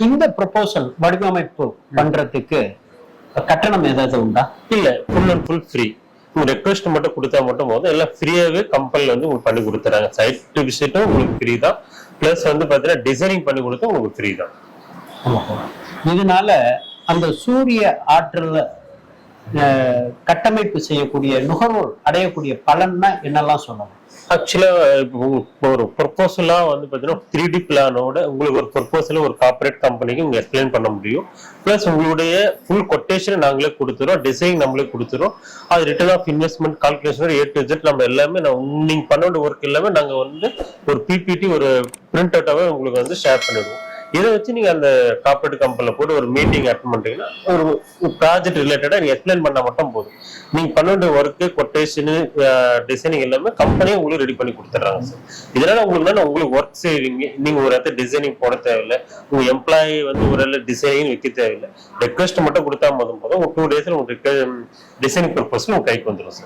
இந்த ப்ரொபோசல் வடிவமைப்பு பண்றதுக்கு கட்டணம் ஏதாவது உண்டா? இல்ல, ஃபுல் அண்ட் ஃபுல் ஃப்ரீ. உங்க ரெக்வஸ்ட் மட்டும் கொடுத்தா மட்டும் போதும், எல்லாம் ஃப்ரீயாவே கம்பெனில வந்து உங்களுக்கு பண்ணி கொடுத்துறாங்க. சைட் விசிட்டும் உங்களுக்கு ஃப்ரீ தான், பிளஸ் வந்து பாத்தீங்கன்னா டிசைனிங் பண்ணி கொடுத்தா உங்களுக்கு ஃப்ரீ தான். இதனால அந்த சூரிய ஆற்றல் கட்டமைப்பு செய்யக்கூடிய நுகர்வோர் அடையக்கூடிய பலன்னா என்னெல்லாம் சொல்லலாம்? ஆக்சுவலா இப்போ ஒரு ப்ரொபோசலா வந்து பாத்தீங்கன்னா 3D பிளானோட உங்களுக்கு ஒரு ப்ரொபோசல ஒரு கார்பரேட் கம்பெனிக்கு உங்க எக்ஸ்பிளைன் பண்ண முடியும். பிளஸ் உங்களுடைய ஃபுல் கொட்டேஷன் நாங்களே கொடுத்துறோம், டிசைன் நம்மளே கொடுத்துறோம், அது return of investment calculation A to Z நம்ம எல்லாமே நீங்க பண்ண வேண்டிய ஒர்க் எல்லாமே நாங்க வந்து ஒரு பிபிடி ஒரு பிரிண்ட் அவுட்டாவே உங்களுக்கு வந்து ஷேர் பண்ணிடுவோம். இதை வச்சு நீங்க அந்த கார்பரேட் கம்பெனில போட்டு ஒரு மீட்டிங் அட்டெண்ட் பண்றீங்கன்னா ஒரு ப்ராஜெக்ட் ரிலேட்டடா நீங்க எக்ஸ்பிளைன் பண்ணா மட்டும் போதும். நீங்க பண்ண வேண்டிய ஒர்க்கு, கொட்டேஷன், டிசைனிங் எல்லாமே கம்பெனியே உங்களுக்கு ரெடி பண்ணி கொடுத்துட்றாங்க சார். இதனால உங்களுக்கு ஒர்க் சேவிங். நீங்க ஒரு இடத்துல டிசைனிங் போட தேவையில்லை, உங்க எம்ப்ளாயி வந்து ஒரு இடத்துல டிசைனிங் வைக்க தேவையில்லை, ரெக்வஸ்ட் மட்டும் கொடுத்தா போதும். ஒரு 2 days உங்களுக்கு டிசைனிங் ப்ரொபோசல் உங்க கைக்கு வந்துடும் சார்.